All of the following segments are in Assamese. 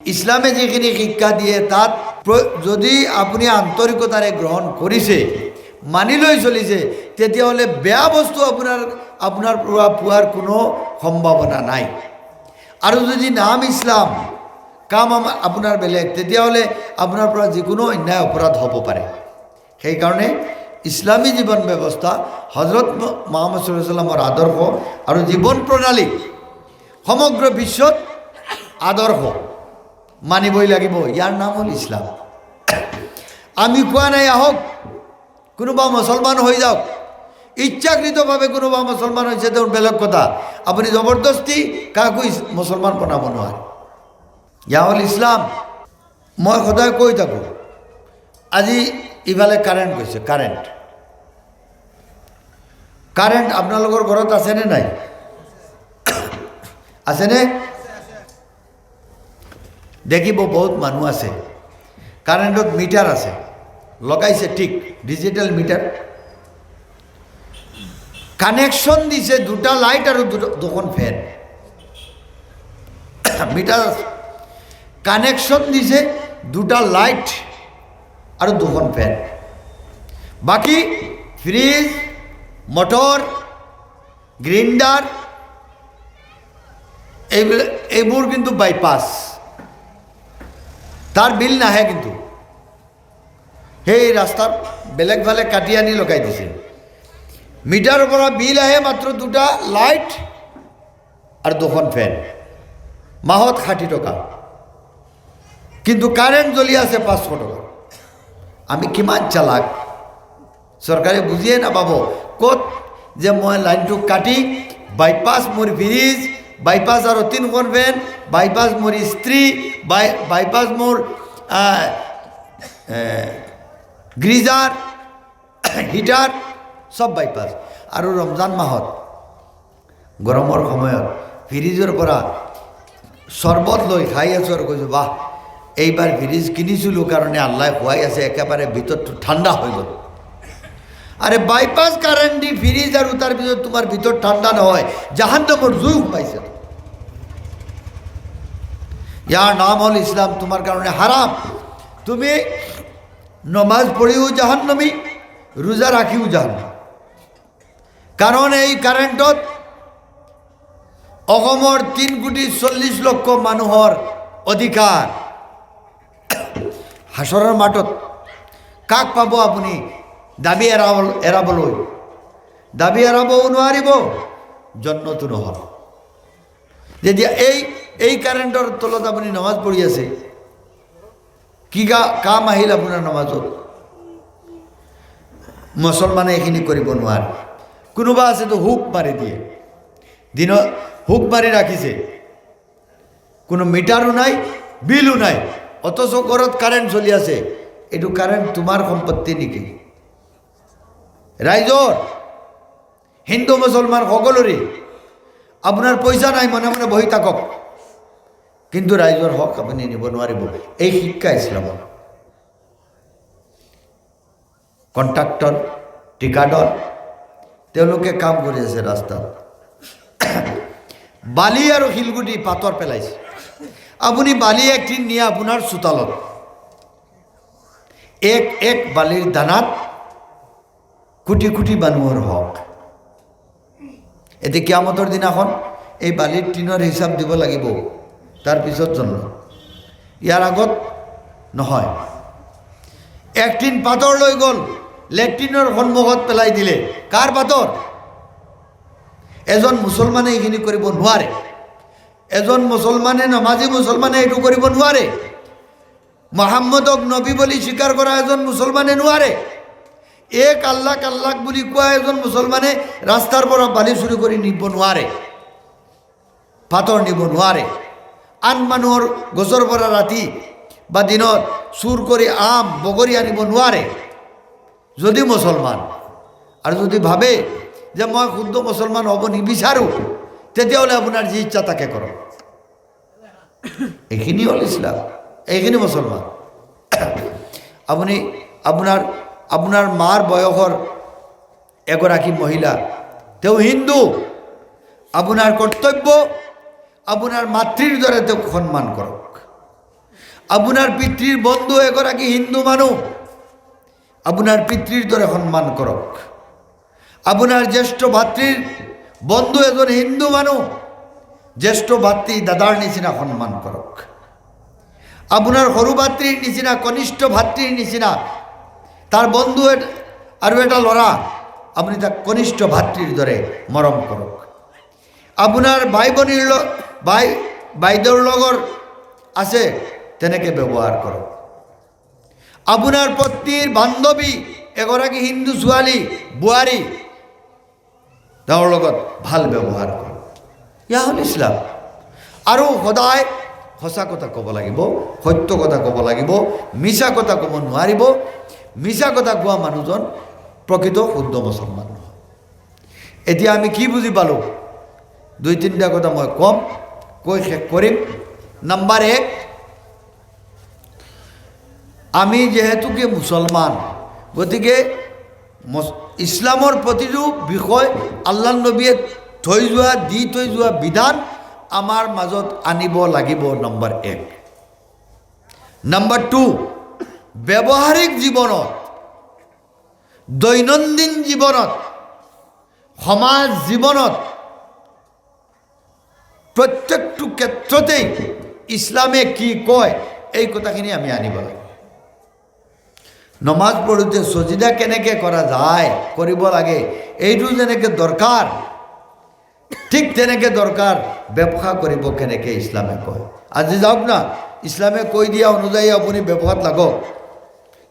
ইছলামে যিখিনি শিক্ষা দিয়ে তাত যদি আপুনি আন্তৰিকতাৰে গ্ৰহণ কৰিছে মানি লৈ চলিছে তেতিয়াহ'লে বেয়া বস্তু আপোনাৰ পৰা পোৱাৰ কোনো সম্ভাৱনা নাই। আৰু যদি নাম ইছলাম কাম আপোনাৰ বেলেগ তেতিয়াহ'লে আপোনাৰ পৰা যিকোনো অন্যায় অপৰাধ হ'ব পাৰে। সেইকাৰণে ইছলামী জীৱন ব্যৱস্থা হজৰত মুহাম্মদ সাল্লাল্লাহু আলাইহি ওয়াসাল্লামৰ আদৰ্শ আৰু জীৱন প্ৰণালী সমগ্ৰ বিশ্বত আদৰ্শ মানিবই লাগিব। ইয়াৰ নাম হ'ল ইছলাম। আমি কোৱা নাই আহক কোনোবা মুছলমান হৈ যাওক, ইচ্ছাকৃতভাৱে কোনোবা মুছলমান হৈছে তেওঁৰ বেলেগ কথা, আপুনি জবৰদস্তি কাকো মুছলমান বনাব নোৱাৰে। ইয়া হ'ল ইছলাম। মই সদায় কৈ থাকোঁ, আজি ইফালে কাৰেণ্ট গৈছে, কাৰেণ্ট আপোনালোকৰ ঘৰত আছেনে নাই? আছেনে? দেখিব বহুত মানুহ আছে কাৰেণ্টত মিটাৰ আছে লগাইছে, ঠিক ডিজিটেল মিটাৰ, কানেকশ্যন দিছে দুটা লাইট আৰু দুখন ফেন। মিটাৰ কানেকশ্যন দিছে দুটা লাইট আৰু দুখন ফেন, বাকী ফ্ৰিজ, মটৰ, গ্ৰাইণ্ডাৰ এইবোৰ কিন্তু বাইপাছ, তাৰ বিল নাহে। কিন্তু সেই ৰাস্তাত বেলেগ ফালে কাটি আনি লগাই দিছে। মিটাৰৰ পৰা বিল আহে মাত্ৰ দুটা লাইট আৰু দুখন ফেন, মাহত 60 টকা, কিন্তু কাৰেণ্ট জ্বলি আছে 500 টকা। আমি কিমান চালাক, চৰকাৰে বুজিয়ে নাপাব ক'ত যে মই লাইনটো কাটি বাইপাছ মোৰ ফ্ৰিজ, বাইপাছ আৰু 3খন ফেন, বাইপাছ মোৰ ইস্ত্ৰী, বাইপাছ মোৰ গ্ৰিজাৰ, হিটাৰ, সব বাইপাছ। আৰু ৰমজান মাহত গৰমৰ সময়ত ফ্ৰিজৰ পৰা চৰ্বত লৈ খাই আছোঁ আৰু কৈছোঁ বাহ, এইবাৰ ফ্ৰিজ কিনিছিলোঁ কাৰণে আল্লাহ খুৱাই আছে, একেবাৰে ভিতৰটো ঠাণ্ডা হৈ গ'ল। আৰে বাইপাছ কাৰেণ্ট দি ফ্ৰিজ আৰু তাৰপিছত তোমাৰ ভিতৰত ঠাণ্ডা নহয়, জাহান্নামৰ জুই সোমাইছে। ইয়াৰ নাম হ'ল ইছলাম, তোমাৰ কাৰণে হাৰাম। তুমি নমাজ পঢ়িও জাহান্নামী, ৰোজা ৰাখিও জাহান্নামী। কাৰণ এই কাৰেণ্টত অসমৰ 3,40,00,000 মানুহৰ অধিকাৰ। হাসৰৰ মাঠত কাক পাব আপুনি দাবী এৰাবলৈ? দাবী এৰাবও নোৱাৰিব, জন্নতো নহ'ব। যেতিয়া এই কাৰেণ্টৰ তলত আপুনি নমাজ পঢ়ি আছে, কি কাম আহিল আপোনাৰ নমাজত? মুছলমানে এইখিনি কৰিব নোৱাৰে। কোনোবা আছেতো হুক মাৰি দিয়ে, দিনত হুক মাৰি ৰাখিছে, কোনো মিটাৰো নাই, বিলো নাই, অথচ ঘৰত কাৰেণ্ট চলি আছে। এইটো কাৰেণ্ট তোমাৰ সম্পত্তি নেকি? ৰাইজৰ, হিন্দু মুছলমান সকলোৰে। আপোনাৰ পইচা নাই, মনে মনে বহি থাকক, কিন্তু ৰাইজৰ হক আপুনি নিব নোৱাৰিব। এই শিক্ষা ইছলামৰ। কণ্ট্ৰাক্টৰ, ঠিকাদাৰ তেওঁলোকে কাম কৰি আছে ৰাস্তাত, বালি আৰু শিলগুটি পাথৰ পেলাইছে। আপুনি বালি একদিন নিয়ে আপোনাৰ চোতালত, এক বালিৰ দানাত কোটি কোটি মানুহৰ হক। এতিয়া কিয়ামতৰ দিনাখন এই বালিৰ টিনৰ হিচাপ দিব লাগিব, তাৰপিছত জন্ম, ইয়াৰ আগত নহয়। একদিন পাথৰ লৈ গ'ল, লেট্ৰিনৰ সন্মুখত পেলাই দিলে। কাৰ পাথৰ? এজন মুছলমানে এইখিনি কৰিব নোৱাৰে, এজন মুছলমানে, নামাজী মুছলমানে এইটো কৰিব নোৱাৰে। মুহাম্মদক নবী বুলি স্বীকাৰ কৰা এজন মুছলমানে নোৱাৰে। এক আল্লাহ বুলি কোৱা এজন মুছলমানে ৰাস্তাৰ পৰা বালি চুৰি কৰি নিব নোৱাৰে, পাথৰ নিব নোৱাৰে। আন মানুহৰ গছৰ পৰা ৰাতি বা দিনত চুৰ কৰি আম, বগৰী আনিব নোৱাৰে যদি মুছলমান। আৰু যদি ভাবে যে মই শুদ্ধ মুছলমান হ'ব নিবিচাৰোঁ, তেতিয়াহ'লে আপোনাৰ যি ইচ্ছা তাকে কৰক। এইখিনি হ'ল ইছলাম, এইখিনি মুছলমান। আপুনি আপোনাৰ মাৰ বয়সৰ এগৰাকী মহিলা, তেওঁ হিন্দু, আপোনাৰ কৰ্তব্য আপোনাৰ মাতৃৰ দৰে তেওঁক সন্মান কৰক। আপোনাৰ পিতৃৰ বন্ধু এগৰাকী হিন্দু মানুহ, আপোনাৰ পিতৃৰ দৰে সন্মান কৰক। আপোনাৰ জ্যেষ্ঠ ভাতৃৰ বন্ধু এজন হিন্দু মানুহ, জ্যেষ্ঠ ভাতৃ দাদাৰ নিচিনা সন্মান কৰক। আপোনাৰ সৰু ভাতৃৰ নিচিনা, কনিষ্ঠ ভাতৃৰ নিচিনা, তাৰ বন্ধু আৰু এটা ল'ৰা, আপুনি তাক কনিষ্ঠ ভাতৃৰ দৰে মৰম কৰক। আপোনাৰ ভাই ভনীৰ বাইদেউৰ লগত আছে তেনেকৈ ব্যৱহাৰ কৰক। আপোনাৰ পত্নীৰ বান্ধৱী এগৰাকী হিন্দু ছোৱালী, বোৱাৰী, তেওঁৰ লগত ভাল ব্যৱহাৰ কৰক। ইয়া হ'ল ইছলাম। আৰু সদায় সঁচা কথা ক'ব লাগিব, সত্য কথা ক'ব লাগিব, মিছা কথা ক'ব নোৱাৰিব। মিছা কথা কোৱা মানুহজন প্ৰকৃত শুদ্ধ মুছলমান নহয়। এতিয়া আমি কি বুজি পালোঁ? 2-3টা কথা মই ক'ম, কৈ শেষ কৰিম। নাম্বাৰ 1, আমি যেহেতুকে মুছলমান, গতিকে ইছলামৰ প্ৰতিটো বিষয় আল্লাহ নবীয়ে দি থৈ যোৱা বিধান আমাৰ মাজত আনিব লাগিব। নম্বৰ 1। নম্বৰ 2, ব্যৱহাৰিক জীৱনত, দৈনন্দিন জীৱনত, সমাজ জীৱনত প্ৰত্যেকটো ক্ষেত্ৰতেই ইছলামে কি কয় এই কথাখিনি আমি আনিব লাগে। নমাজ পঢ়োঁতে সজিদা কেনেকৈ কৰা যায়, কৰিব লাগে, এইটো যেনেকৈ দৰকাৰ, ঠিক তেনেকৈ দৰকাৰ ব্যৱসায় কৰিব কেনেকৈ ইছলামে কয়। আজি যাওক না, ইছলামে কৈ দিয়া অনুযায়ী আপুনি ব্যৱসায়ত লাগক।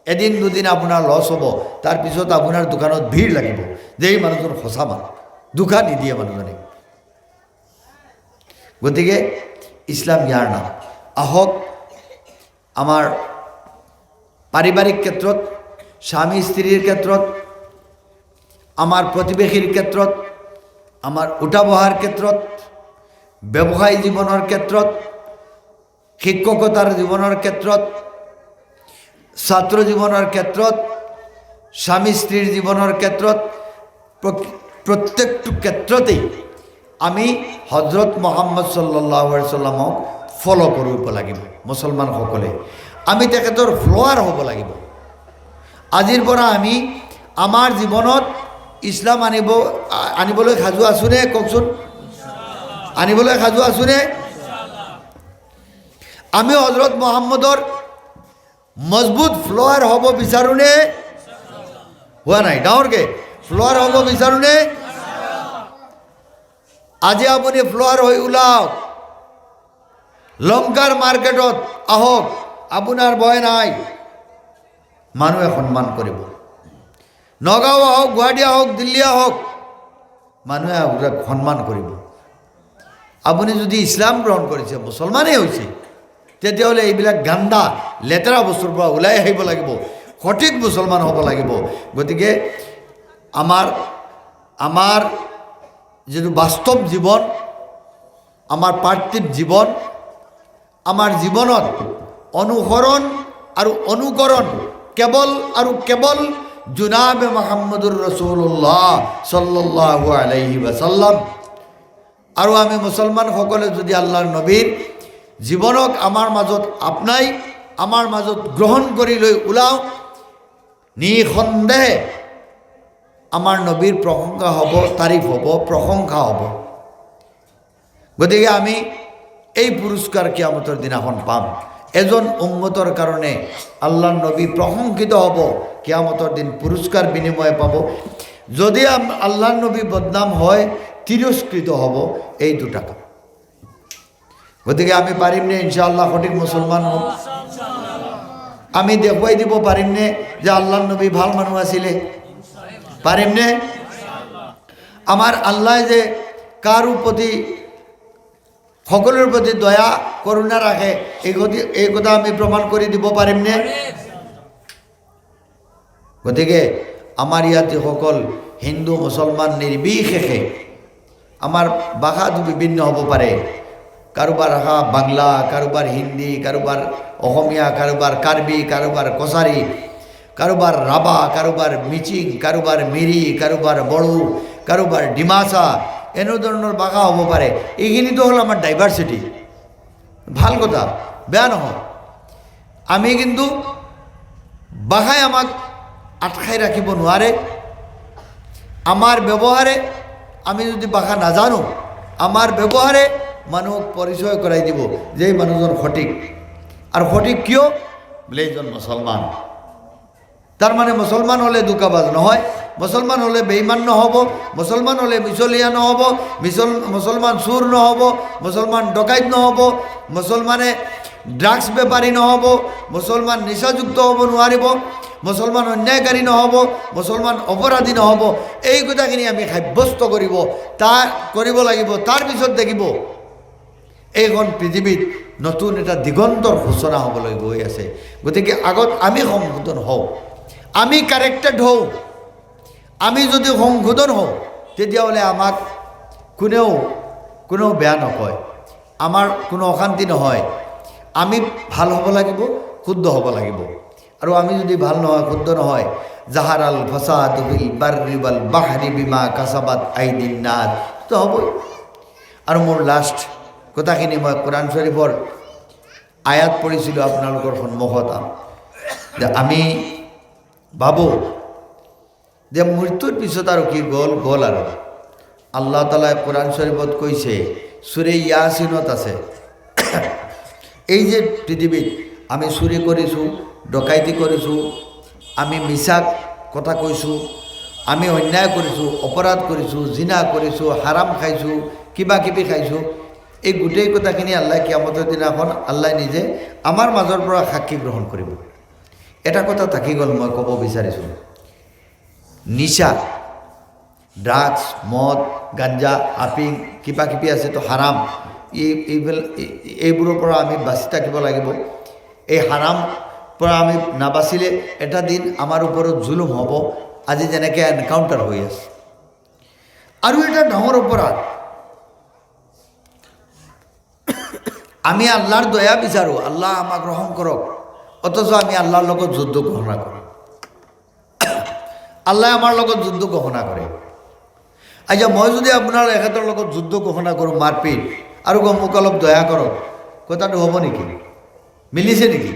এদিন দুদিন আপোনাৰ লছ হ'ব, তাৰপিছত আপোনাৰ দোকানত ভিৰ লাগিব যে এই মানুহজন সঁচা মানুহ, দোকান নিদিয়ে মানুহজনে। গতিকে ইছলাম ইয়াৰ নাম। আহক আমাৰ পাৰিবাৰিক ক্ষেত্ৰত, স্বামী স্ত্ৰীৰ ক্ষেত্ৰত, আমাৰ প্ৰতিবেশীৰ ক্ষেত্ৰত, আমাৰ উঠা বহাৰ ক্ষেত্ৰত, ব্যৱসায় জীৱনৰ ক্ষেত্ৰত, শিক্ষকতাৰ জীৱনৰ ক্ষেত্ৰত, ছাত্ৰ জীৱনৰ ক্ষেত্ৰত, স্বামী স্ত্ৰীৰ জীৱনৰ ক্ষেত্ৰত, প্ৰত্যেকটো ক্ষেত্ৰতেই আমি হজৰত মুহাম্মদ সাল্লাল্লাহু আলাইহি ওয়াসাল্লামক ফ'ল' কৰিব লাগিব। মুছলমানসকলে আমি তেখেতৰ ফ্ল'ৱাৰ হ'ব লাগিব। আজিৰ পৰা আমি আমাৰ জীৱনত ইছলাম আনিবলৈ সাজু আছোনে? কওকচোন, আনিবলৈ সাজু আছোনে? আমি হজৰত মুহাম্মদৰ মজবুত ফ্ল'ৱাৰ হ'ব বিচাৰোঁনে? হোৱা নাই? ডাঙৰকৈ ফ্ল'ৱাৰ হ'ব বিচাৰোঁনে? আজি আপুনি ফ্ল'ৱাৰ হৈ ওলাওক, লংকাৰ মাৰ্কেটত আহক, আপোনাৰ ভয় নাই, মানুহে সন্মান কৰিব। নগাঁও আহক, গুৱাহাটী আহক, দিল্লী আহক, মানুহে আপোনাক সন্মান কৰিব। আপুনি যদি ইছলাম গ্ৰহণ কৰিছে, মুছলমানেই হৈছে, তেতিয়াহ'লে এইবিলাক গান্দা লেতেৰা বস্তুৰ পৰা ওলাই আহিব লাগিব, সঠিক মুছলমান হ'ব লাগিব। গতিকে আমাৰ যিটো বাস্তৱ জীৱন, আমাৰ পাৰ্থিৱ জীৱন, আমাৰ জীৱনত অনুসৰণ আৰু অনুকৰণ কেৱল আৰু কেৱল জনাবে মুহাম্মদুৰ ৰাসূলুল্লাহ সাল্লাল্লাহু আলাইহি ওয়াসাল্লাম। আৰু আমি মুছলমানসকলে যদি আল্লাহৰ নবীৰ জীৱনক আমাৰ মাজত আপনাই, আমাৰ মাজত গ্ৰহণ কৰি লৈ ওলাওঁ, নিঃসন্দেহে আমাৰ নবীৰ প্ৰশংসা হ'ব, তাৰিফ হ'ব, প্ৰশংসা হ'ব। গতিকে আমি এই পুৰস্কাৰ কিয়ামতৰ দিনাখন পাম। এজন উম্মতৰ কাৰণে আল্লাহৰ নবী প্ৰশংসিত হ'ব, কিয়ামতৰ দিন পুৰস্কাৰ বিনিময়ে পাব। যদি আল্লাহৰ নবী বদনাম হয়, তিৰস্কৃত হ'ব। এই দুটা কাম। গতিকে আমি পাৰিমনে ইনশাআল্লাহ সঠিক মুছলমান হ'ম? আমি দেখুৱাই দিব পাৰিমনে যে আল্লাহৰ নবী ভাল মানুহ আছিলে? পাৰিমনে? আমাৰ আল্লাহ যে কাৰো প্ৰতি, সকলোৰে প্ৰতি দয়া কৰোণা ৰাখে, এই কথা আমি প্ৰমাণ কৰি দিব পাৰিমনে? গতিকে আমাৰ ইয়াত যিসকল হিন্দু মুছলমান নিৰ্বিশেষে, আমাৰ ভাষাটো বিভিন্ন হ'ব পাৰে, কাৰোবাৰ ভাষা বাংলা, কাৰোবাৰ হিন্দী, কাৰোবাৰ অসমীয়া, কাৰোবাৰ কাৰ্বি, কাৰোবাৰ কছাৰী, কাৰোবাৰ ৰাভা, কাৰোবাৰ মিচিং, কাৰোবাৰ মিৰি, কাৰোবাৰ বড়ো, কাৰোবাৰ ডিমাচা, এনেধৰণৰ ভাষা হ'ব পাৰে। এইখিনিতো হ'ল আমাৰ ডাইভাৰ্চিটি, ভাল কথা, বেয়া নহয়। আমি কিন্তু বাহাই আমাক আটকাই ৰাখিব নোৱাৰে। আমার ব্যবহারে আমি যদি বাখা নাজানো, আমার ব্যবহারে মানুহক পরিচয় করাই দিব যে এই মানুহজন সঠিক। আর সঠিক কিয় বলে এইজন মুসলমান। তার মানে মুসলমান হলে দুকাবাজ নহয়, মুসলমান হলে বেঈমান নহব, মুসলমান হলে মিছলিয়া নহব, মুসলমান চুর নহব, মুসলমান ডকাইত নহব, মুসলমানে ড্রাগস বেপারী নহব, মুসলমান নিচাযুক্ত হব নোৱাৰিব, মুসলমান অন্যায়কাৰী নহব, মুসলমান অপৰাধী নহব। এই কথাখিনি আমি সাব্যস্ত কৰিব লাগিব। তাৰ পিছত দেখিব এইখন পৃথিৱীত নতুন এটা দিগন্তৰ সূচনা হ'বলৈ গৈ আছে। গতিকে আগত আমি সংশোধন হওঁ, আমি কাৰেক্টেড হওঁ। আমি যদি সংশোধন হওঁ তেতিয়াহ'লে আমাক কোনেও বেয়া নকয়, আমাৰ কোনো অশান্তি নহয়। আমি ভাল হ'ব লাগিব, শুদ্ধ হ'ব লাগিব। আৰু আমি যদি ভাল নহয়, শুদ্ধ নহয়, জাহাৰাল ফাসাদু ফিল বাৰৰি ওয়াল বাহৰি বিমা কাসাবাত আইদিন নাস, তো হ'বই। আৰু মোৰ লাষ্ট কথাখিনি মই কোৰআন শৰীফৰ আয়াত পঢ়িছিলোঁ আপোনালোকৰ সন্মুখত। যে আমি ভাবোঁ যে মৃত্যুৰ পিছত আৰু কি গ'ল আৰু আল্লাহ তাআলাই কোৰআন শৰীফত কৈছে, সূৰা ইয়াসিনত আছে, এই যে পৃথিৱীত আমি চুৰি কৰিছোঁ, ডকাইতি কৰিছোঁ, আমি মিছা কথা কৈছোঁ, আমি অন্যায় কৰিছোঁ, অপৰাধ কৰিছোঁ, জিনা কৰিছোঁ, হাৰাম খাইছোঁ, কিবা কিবি খাইছোঁ, এই গোটেই কথাখিনি আল্লাহ কিয়ামতৰ দিনাখন আল্লাহ নিজে আমাৰ মাজৰ পৰা সাক্ষী গ্ৰহণ কৰিব। এটা কথা থাকি গ'ল, মই ক'ব বিচাৰিছোঁ, নিচা, ড্ৰাগছ, মদ, গাঞ্জা, আপিং, কিবা কিবি আছে তো হাৰাম, এইবোৰৰ পৰা আমি বাচি থাকিব লাগিব। এই হাৰাম পৰা আমি নাবাচিলে এটা দিন আমাৰ ওপৰত জুলুম হ'ব, আজি যেনেকৈ এনকাউণ্টাৰ হৈ আছে। আৰু এটা ডাঙৰ অপৰাধ, আমি আল্লাহৰ দয়া বিচাৰোঁ, আল্লাহ আমাক ৰহম কৰক, অথচ আমি আল্লাহৰ লগত যুদ্ধ ঘোষণা কৰোঁ। আল্লাহ আমাৰ লগত যুদ্ধ ঘোষণা কৰে। আচ্ছা, মই যদি আপোনাৰ এখেতৰ লগত যুদ্ধ ঘোষণা কৰোঁ, মাৰপিট, আৰু মোক অলপ দয়া কৰক, কথাটো হ'ব নেকি? মিলিছে নেকি?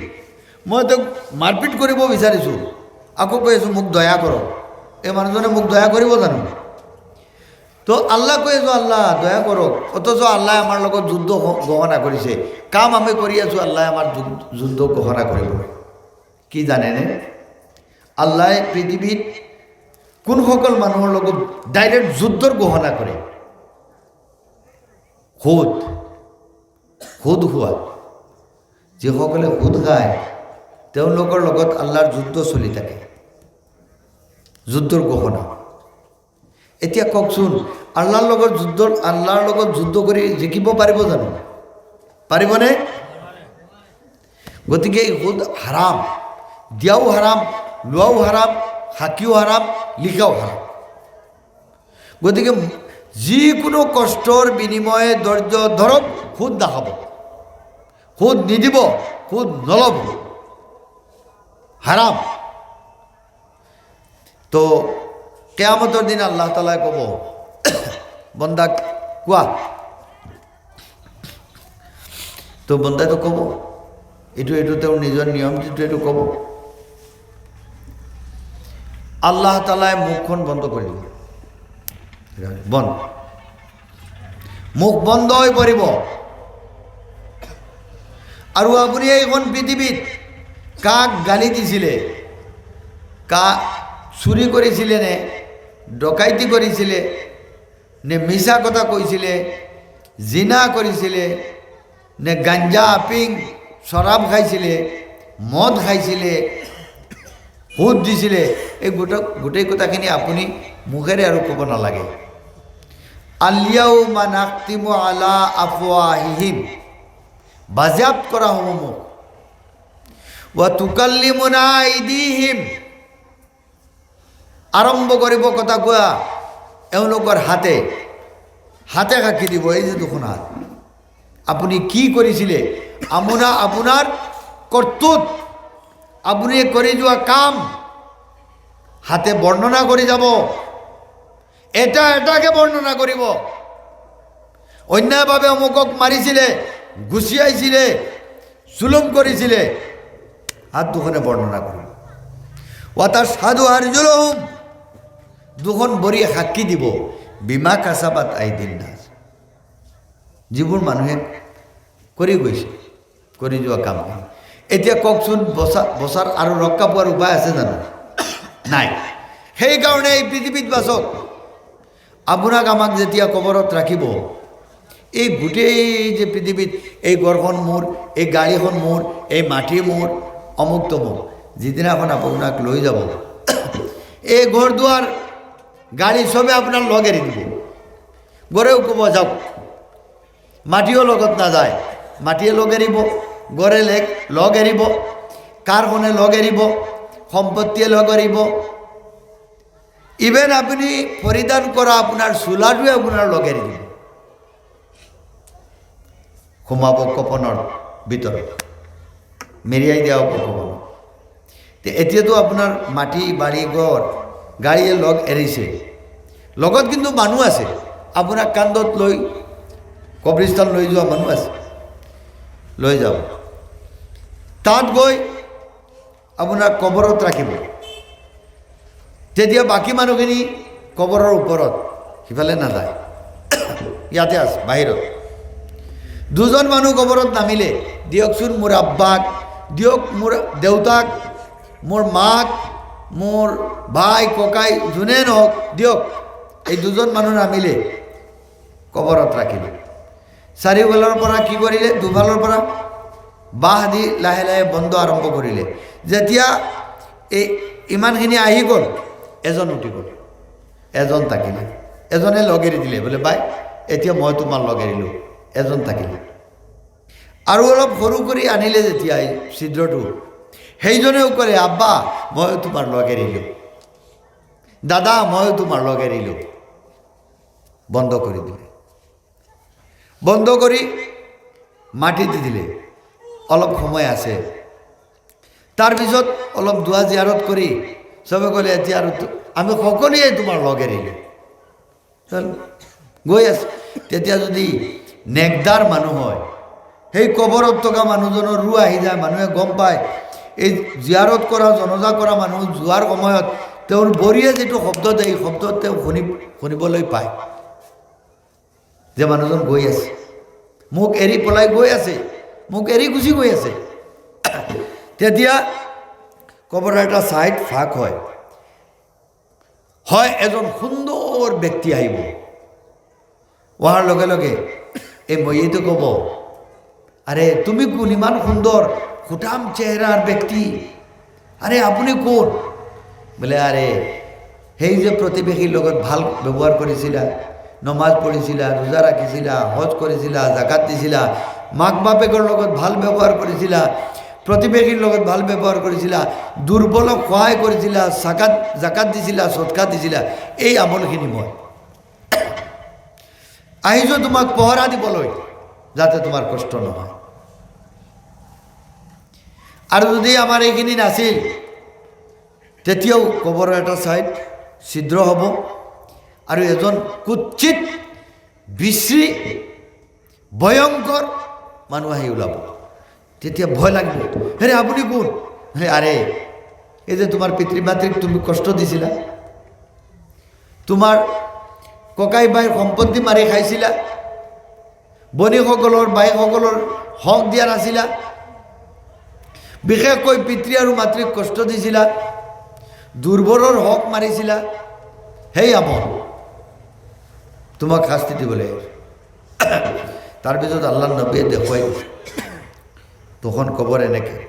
মই তেওঁক মাৰপিট কৰিব বিচাৰিছোঁ, আকৌ কৈ আছোঁ মোক দয়া কৰক, এই মানুহজনে মোক দয়া কৰিব জানো? তো আল্লাহ কৈ আছোঁ আল্লাহ দয়া কৰক, অথচ আল্লাহ আমাৰ লগত যুদ্ধ ঘোষণা কৰিছে। কাম আমি কৰি আছোঁ, আল্লাহ আমাৰ যুদ্ধ ঘোষণা কৰিব। কি জানেনে? আল্লাহ পৃথিৱীত কোনসকল মানুহৰ লগত ডাইৰেক্ট যুদ্ধৰ ঘোষণা কৰে? সুদ খোৱা, যিসকলে সুদ খায় তেওঁলোকৰ লগত আল্লাহৰ যুদ্ধ চলি থাকে, যুদ্ধৰ ঘোষণা। এতিয়া কওকচোন, আল্লাহৰ লগত যুদ্ধ কৰি জিকিব পাৰিব জানো? পাৰিবনে? গতিকে এই সুদ হাৰাম, দিয়াও হাৰাম, লোৱাও হাৰাম, সাক্ষীও হাৰাম, লিখাও হাৰাম। গতিকে যিকোনো কষ্টৰ বিনিময়ে ধৈৰ্য ধৰক, সুদ নাখাব, সুদ নিদিব, সুদ নল'ব, হাৰাম। তো কিয়ামতৰ দিন আল্লাহ তাআলাই ক'ব, বন্দাক কোৱা, তো বন্দাইতো ক'ব, এইটো তেওঁৰ নিজৰ নিয়ম, এইটো ক'ব। আল্লাহ তাআলাই মুখখন বন্ধ কৰি দিব, মুখ বন্ধ হৈ পৰিব। আৰু আপুনি এইখন পৃথিৱীত কাক গালি দিছিলে, চুৰি কৰিছিলে নে ডকাইতি কৰিছিলে নে মিছা কথা কৈছিলে, জিনা কৰিছিলে নে গাঞ্জা, আপিং, শৰাব খাইছিলে, মদ খাইছিলে, সুদ দিছিলে, এই গোটেই কথাখিনি আপুনি মুখেৰে আৰু ক'ব নালাগে। আলিয়াউমা নাখতিমু আলা আফৱাহিহিম, বাজেয়াপ্ত কৰা হ'ব মুখ। ওয়া তুকাল্লিমুনা আইদিহিম, আৰম্ভ কৰিব কথা কোৱা এওঁলোকৰ হাতে সাক্ষী দিব। এই যে দুখন হাত, আপুনি কি কৰিছিলে, আপোনাৰ কৰ্তৃত, আপুনি কৰি যোৱা কাম হাতে বৰ্ণনা কৰি যাব, এটাকে বৰ্ণনা কৰিব। অন্যায়ভাৱে অমুকক মাৰিছিলে, গুচিয়াইছিলে, জুলুম কৰিছিলে, হাত দুখনে বৰ্ণনা কৰিব ওয়াতাৰ সাধু আৰজুলহুম দুখন বৰিয়ে সাক্ষী দিব বিমা কাসাবাত আইদিন নাস যিবোৰ মানুহে কৰি গৈছে কৰি যোৱা কাম এতিয়া কওকচোন বছাৰ আৰু ৰক্ষা পোৱাৰ উপায় আছে জানো নাই সেইকাৰণে এই পৃথিৱীত বাচক আপোনাক আমাক যেতিয়া কবৰত ৰাখিব এই গোটেই যে পৃথিৱীত এই ঘৰখন মোৰ এই গাড়ীখন মোৰ এই মাটি মোৰ অমুক তমুক যিদিনাখন আপোনাক লৈ যাব এই ঘৰ দুৱাৰ গাড়ী চবে আপোনাৰ লগ এৰি দিব গড়েও ক'ব যাওক মাটিও লগত নাযায় মাটিয়ে লগ এৰিব গড়ে লগ এৰিব কাৰখনে লগ এৰিব সম্পত্তিয়ে লগ এৰিব ইভেন আপুনি পৰিধান কৰা আপোনাৰ চোলাটোৱে আপোনাৰ লগ এৰি দিব সোমাব কপনৰ ভিতৰত মেৰিয়াই দিয়া হ'ব কপন এতিয়াতো আপোনাৰ মাটি বাৰী ঘৰ গাড়ীয়ে লগ এৰিছে লগত কিন্তু মানুহ আছে আপোনাক কান্ধত লৈ কবৰস্থান লৈ যোৱা মানুহ আছে লৈ যাব তাত গৈ আপোনাক কবৰত ৰাখিব তেতিয়া বাকী মানুহখিনি কবৰৰ ওপৰত সিফালে নাযায় ইয়াতে আছে বাহিৰত দুজন মানুহ কবৰত নামিলে দিয়কচোন মোৰ আব্বাক দিয়ক মোৰ দেউতাক মোৰ মাক মোৰ ভাই ককাই যোনে নহওক দিয়ক এই দুজন মানুহ নামিলে কবৰত ৰাখিলে চাৰিওফালৰ পৰা কি কৰিলে দুফালৰ পৰা বাঁহ দি লাহে লাহে বন্ধ আৰম্ভ কৰিলে যেতিয়া এই ইমানখিনি আহি গ'ল এজন উঠি গ'ল এজন থাকিলে এজনে লগ এৰি দিলে বোলে বাই এতিয়া মই তোমাৰ লগ এৰিলোঁ এজন থাকিলে আৰু অলপ সৰু কৰি আনিলে যেতিয়া এই ছিদ্ৰটো সেইজনেও কৰে আব্বা ময়ো তোমাৰ লগ এৰিলোঁ দাদা ময়ো তোমাৰ লগ এৰিলোঁ বন্ধ কৰি দিলে বন্ধ কৰি মাটি দি দিলে অলপ সময় আছে তাৰপিছত অলপ দোৱা জিয়াৰত কৰি চবে ক'লে এতিয়া আৰু আমি সকলোৱে তোমাৰ লগ এৰিলোঁ গৈ আছে তেতিয়া যদি নেকদাৰ মানুহ হয় সেই কবৰত থকা মানুহজনৰ ৰু আহি যায় মানুহে গম পায় এই জিয়াৰত কৰা জনজা কৰা মানুহ যোৱাৰ সময়ত তেওঁৰ বৰিয়ে যিটো শব্দ দিয়ে এই শব্দত তেওঁ শুনিবলৈ পায় যে মানুহজন গৈ আছে মোক এৰি পলাই গৈ আছে মোক এৰি গুচি গৈ আছে তেতিয়া কবৰৰ এটা ছাইড ফাঁক হয় এজন সুন্দৰ ব্যক্তি আহিব অহাৰ লগে লগে এই মইয়েতো ক'ব আৰে তুমি কোন ইমান সুন্দৰ খুটাম চেহেৰাৰ ব্যক্তি আৰে আপুনি কোন বোলে আৰে সেই যে প্ৰতিবেশীৰ লগত ভাল ব্যৱহাৰ কৰিছিলা নমাজ পঢ়িছিলা ৰোজা ৰাখিছিলা হজ কৰিছিলা জাকাত দিছিলা মাক বাপেকৰ লগত ভাল ব্যৱহাৰ কৰিছিলা প্ৰতিবেশীৰ লগত ভাল ব্যৱহাৰ কৰিছিলা দুৰ্বলক সহায় কৰিছিলা জাকাত দিছিলা সৎকা দিছিলা এই আমলখিনি মই আহিছোঁ তোমাক পহৰা দিবলৈ যাতে তোমাৰ কষ্ট নহয় আৰু যদি আমাৰ এইখিনি নাছিল তেতিয়াও কবৰৰ এটা ছাইড ছিদ্ৰ হ'ব আৰু এজন কুৎসিত বিশ্ৰী ভয়ংকৰ মানুহ আহি ওলাব তেতিয়া ভয় লাগিব হেৰে আপুনি কোন হে আৰে এই যে তোমাৰ পিতৃ মাতৃক তুমি কষ্ট দিছিলা তোমাৰ ককাই বাইৰ সম্পত্তি মাৰি খাইছিলা বনীসকলৰ বাইসকলৰ হক দিয়া নাছিলা বিশেষকৈ পিতৃ আৰু মাতৃক কষ্ট দিছিলা দুৰ্বলৰ হক মাৰিছিলা সেই আমল তোমাক শাস্তি দিবলৈ তাৰপিছত আল্লাহ নবীয়ে দেখুৱাই দিছে তখন কবৰ এনেকৈ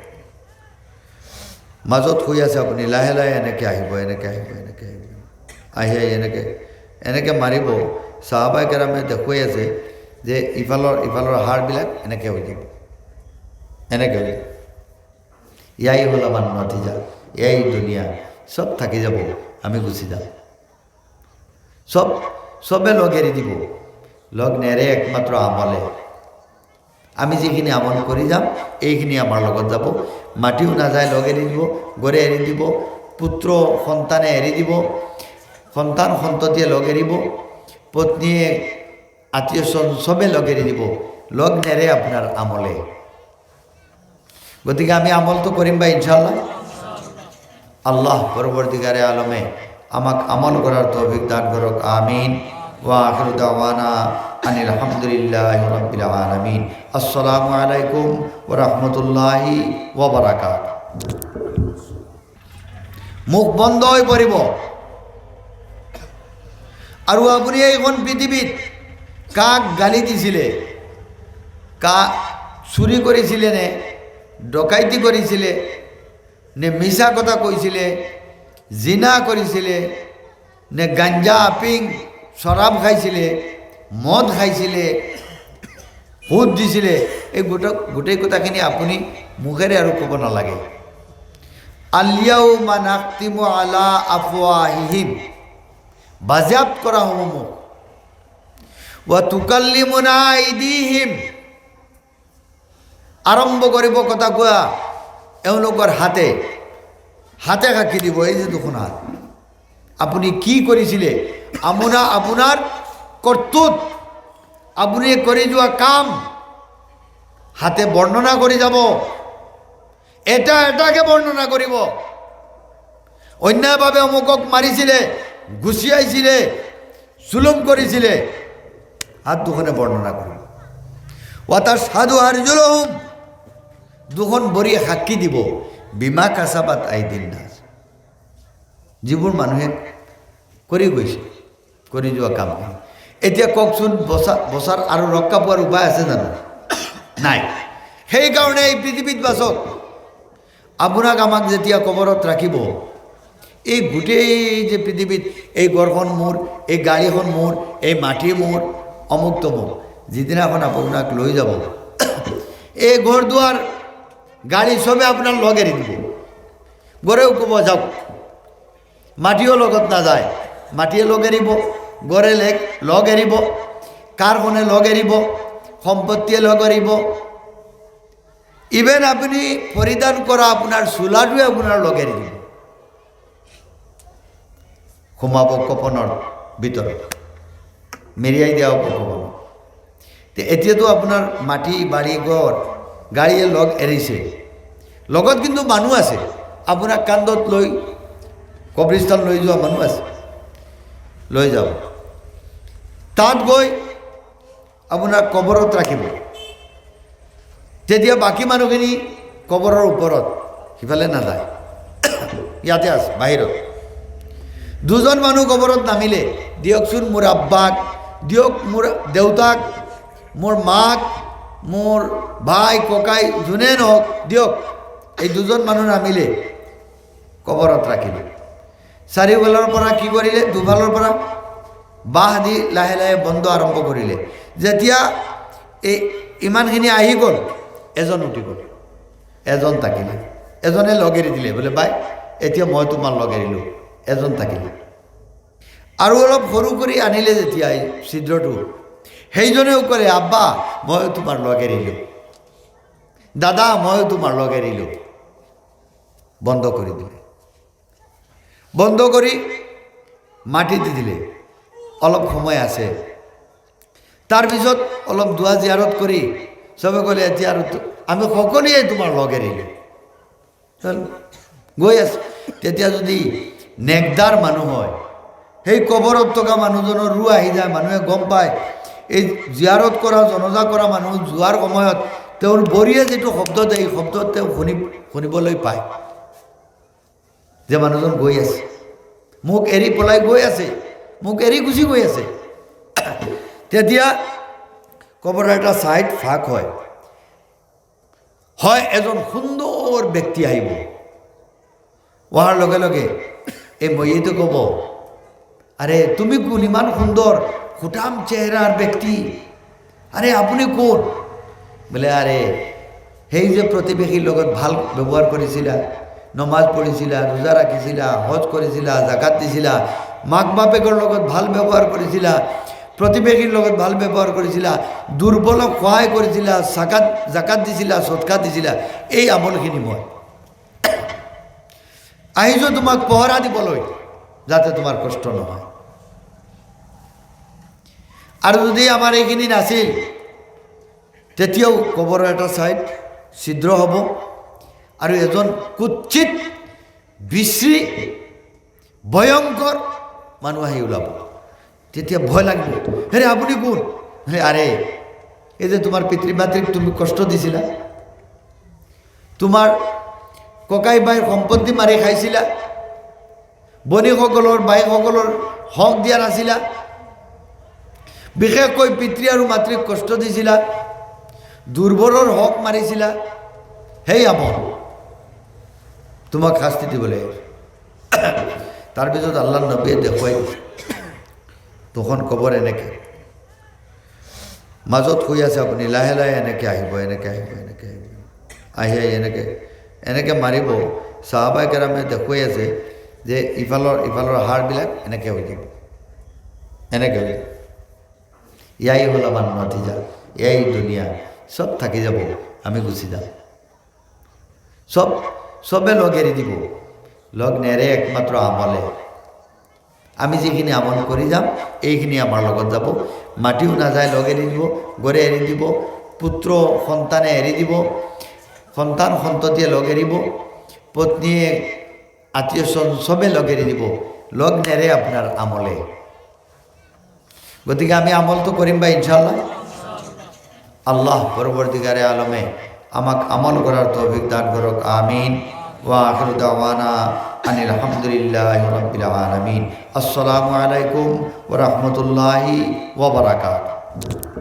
মাজত শুই আছে আপুনি লাহে লাহে এনেকৈ আহিব এনেকৈ আহিব এনেকৈ আহিব আহি এনেকৈ মাৰিব সাহাবায়ে কেৰামে দেখুৱাই আছে যে ইফালৰ হাড়বিলাক এনেকৈ হৈ যাব এনেকৈ হৈ যাব ইয়াই হ'ল আমাৰ নতিজা এয়াই দুনিয়া সব থাকি যাব আমি গুচি যাম সবে লগ এৰি দিব লগ নেৰে একমাত্ৰ আমলে আমি যিখিনি আমল কৰি যাম এইখিনি আমাৰ লগত যাব মাটিও নাযায় লগ এৰি দিব গড়ে এৰি দিব পুত্ৰ সন্তানে এৰি দিব সন্তান সন্ততিয়ে লগ এৰিব পত্নীয়ে আত্মীয় স্বজন সবে লগ এৰি দিব লগ নেৰে আপোনাৰ আমলে গতিকে আমি আমল তো করিম ভাই ইনশাআল্লাহ। আল্লাহ পরবর্তীকারে আলমে আমাক আমল করার তৌফিক দান করুক, আমিন। ওয়া আখিরু দাওয়ানা আনিল হামদুলিল্লাহি রাব্বিল আলামিন। আসসালামু আলাইকুম ওয়া রাহমাতুল্লাহি ওয়া বারাকাতুহু। মুখ বন্ধ হয়ে পড়িব। আৰু আপুনি এইখন পৃথিৱীত কাক গালি দিছিলে, কাক চুৰি কৰিছিলে নে ডকাইতি কৰিছিলে নে মিছা কথা কৈছিলে, জিনা কৰিছিলে নে গাঞ্জা আপিং শৰাব খাইছিলে, মদ খাইছিলে, সুদ দিছিলে, এই গোটেই কথাখিনি আপুনি মুখেৰে আৰু ক'ব নালাগে। আলিয়াউমা নাখতিমু আলা আফৱাহিহিম, বাজেয়াপ্ত কৰা হ'ব মোক। ওয়া তুকাল্লিমুনা আইদিহিম, আৰম্ভ কৰিব কথা কোৱা এওঁলোকৰ হাতে হাতে সাক্ষী দিব। এই যে দুখন হাত, আপুনি কি কৰিছিলে, আপোনাৰ কৰ্তৃত আপুনি কৰি যোৱা কাম হাতে বৰ্ণনা কৰি যাব। এটা এটাকে বৰ্ণনা কৰিব। অন্যায়ভাৱে অমুকক মাৰিছিলে, গুচিয়াইছিলে, জুলুম কৰিছিলে, হাত দুখনে বৰ্ণনা কৰিব। ওয়াতাশহাদু আৰজুলুহুম, দুখন ভৰিয়ে সাক্ষী দিব, বিমা কাসাবাত আইদিন নাস, যিবোৰ মানুহে কৰি গৈছে, কৰি যোৱা কাম। এতিয়া কওকচোন, বচাৰ আৰু ৰক্ষা পোৱাৰ উপায় আছে জানো? নাই। সেইকাৰণে এই পৃথিৱীত বাচক। আপোনাক আমাক যেতিয়া কবৰত ৰাখিব, এই গোটেই যে পৃথিৱীত এই ঘৰখন মোৰ, এই গাড়ীখন মোৰ, এই মাটি মোৰ, অমুক তমুক, যিদিনাখন আপোনাক লৈ যাব, এই ঘৰ দুৱাৰ গাড়ী চবে আপোনাৰ লগ এৰি দিব। গড়েও ক'ব যাওক, মাটিও লগত নাযায়, মাটিয়ে লগ এৰিব, গড়ে লগ এৰিব, কাৰখনে লগ এৰিব, সম্পত্তিয়ে লগ এৰিব, ইভেন আপুনি পৰিধান কৰা আপোনাৰ চোলাটোৱে আপোনাৰ লগ এৰি দিব, সোমাব কপনৰ ভিতৰত, মেৰিয়াই দিয়া হ'ব কপনত। এতিয়াতো আপোনাৰ মাটি বাৰী ঘৰ গাড়ীয়ে লগ এৰিছে, লগত কিন্তু মানুহ আছে, আপোনাক কান্ধত লৈ কবৰস্থান লৈ যোৱা মানুহ আছে, লৈ যাব। তাত গৈ আপোনাক কবৰত ৰাখিব। তেতিয়া বাকী মানুহখিনি কবৰৰ ওপৰত, সিফালে নাযায়, ইয়াতে আছে বাহিৰত। দুজন মানুহ কবৰত নামিলে, দিয়কচোন মোৰ আব্বাক, দিয়ক মোৰ দেউতাক, মোৰ মাক, মোৰ ভাই ককাই যোনে নহওক দিয়ক। এই দুজন মানুহ নামিলে, কবৰত ৰাখিলে। চাৰিওফালৰ পৰা কি কৰিলে, দুফালৰ পৰা বাঁহ দি লাহে লাহে বন্ধ আৰম্ভ কৰিলে। যেতিয়া এই ইমানখিনি আহি গ'ল, এজন উঠি গ'ল, এজন থাকিলে, এজনে লগ এৰি দিলে, বোলে বাই এতিয়া মই তোমাৰ লগ এৰিলোঁ, এজন থাকিলে। আৰু অলপ সৰু কৰি আনিলে যেতিয়া এই ছিদ্ৰটো, সেইজনেও ক'লে আব্বা ময়ো তোমাৰ লগ এৰিলোঁ, দাদা ময়ো তোমাৰ লগ এৰিলোঁ। বন্ধ কৰি দিলে, বন্ধ কৰি মাটি দি দিলে। অলপ সময় আছে, তাৰপিছত অলপ দোৱা জিয়াৰত কৰি চবে ক'লে এতিয়া আৰু আমি সকলোৱে তোমাৰ লগ এৰিলোঁ, গৈ আছে। তেতিয়া যদি নেকদাৰ মানুহ হয়, সেই কবৰত থকা মানুহজনৰ ৰু আহি যায়, মানুহে গম পায়। এই জিয়াৰত কৰা জনজা কৰা মানুহ যোৱাৰ সময়ত তেওঁৰ বৰিয়ে যিটো শব্দ দিয়ে, এই শব্দত তেওঁ শুনিবলৈ পায় যে মানুহজন গৈ আছে, মোক এৰি পলাই গৈ আছে, মোক এৰি গুচি গৈ আছে। তেতিয়া কবৰৰ এটা ছাইড ফাঁক হয়, এজন সুন্দৰ ব্যক্তি আহিব। অহাৰ লগে লগে এই মহিয়টো ক'ব, আৰে তুমি কোন, ইমান সুন্দৰ সুঠাম চেহেৰাৰ ব্যক্তি, আৰে আপুনি কোন? বোলে আৰে সেই যে প্ৰতিবেশীৰ লগত ভাল ব্যৱহাৰ কৰিছিলা, নমাজ পঢ়িছিলা, ৰোজা ৰাখিছিলা, হজ কৰিছিলা, জাকাত দিছিলা, মাক বাপেকৰ লগত ভাল ব্যৱহাৰ কৰিছিলা, প্ৰতিবেশীৰ লগত ভাল ব্যৱহাৰ কৰিছিলা, দুৰ্বলক সহায় কৰিছিলা, জাকাত দিছিলা, সৎকা দিছিলা, এই আমলখিনি মই আহিছোঁ তোমাক পহৰা দিবলৈ, যাতে তোমাৰ কষ্ট নহয়। আৰু যদি আমাৰ এইখিনি নাছিল, তেতিয়াও কবৰৰ এটা ছাইড ছিদ্ৰ হ'ব, আৰু এজন কুৎচিত বিশ্ৰী ভয়ংকৰ মানুহ আহি ওলাব, তেতিয়া ভয় লাগিব। হেৰে আপুনি কোন? হে আৰে এই যে তোমাৰ পিতৃ মাতৃক তুমি কষ্ট দিছিলা, তোমাৰ ককাই বাইৰ সম্পত্তি মাৰি খাইছিলা, বণিকসকলৰ বাইসকলৰ হক দিয়া নাছিলা, বিশেষকৈ পিতৃ আৰু মাতৃক কষ্ট দিছিলা, দুৰ্বলৰ হক মাৰিছিলা, সেই আমল তোমাক শাস্তি দিবলৈ। তাৰপিছত আল্লাহ নবীয়ে দেখুৱাই তখন কবৰ এনেকৈ মাজত শুই আছে আপুনি, লাহে লাহে এনেকৈ আহিব, এনেকৈ আহিব, এনেকৈ আহিব, আহি এনেকৈ এনেকৈ মাৰিব। সাহাবায়ে কেৰামে দেখুৱাই আছে যে ইফালৰ হাড়বিলাক এনেকৈ হৈ যাব, এনেকৈ হৈ যাব। ইয়াই হ'ল আমাৰ নতিজা, এয়াই দুনিয়া, চব থাকি যাব, আমি গুচি যাম, চবে লগ এৰি দিব, লগ নেৰে একমাত্ৰ আমলে। আমি যিখিনি আমল কৰি যাম এইখিনি আমাৰ লগত যাব, মাটিও নাযায়, লগ এৰি দিব, গড়ে এৰি দিব, পুত্ৰ সন্তানে এৰি দিব, সন্তান সন্ততিয়ে লগ এৰিব, পত্নীয়ে আত্মীয় চবে লগ এৰি দিব, লগ নেৰে আপোনাৰ আমলে। গতিকে আমি আমলটো কৰিম বা ইনশাআল্লাহ। আল্লাহ পৰৱৰ্তীকাৰে আলমে আমাক আমল করার তৌফিক দান করুক, আমিন। ওয়া আখিরু দাওয়ানা আনিল হামদুলিল্লাহি রাব্বিল আলামিন। আসসালামু আলাইকুম ওয়া রাহমাতুল্লাহি ওয়া বারাকাতুহু।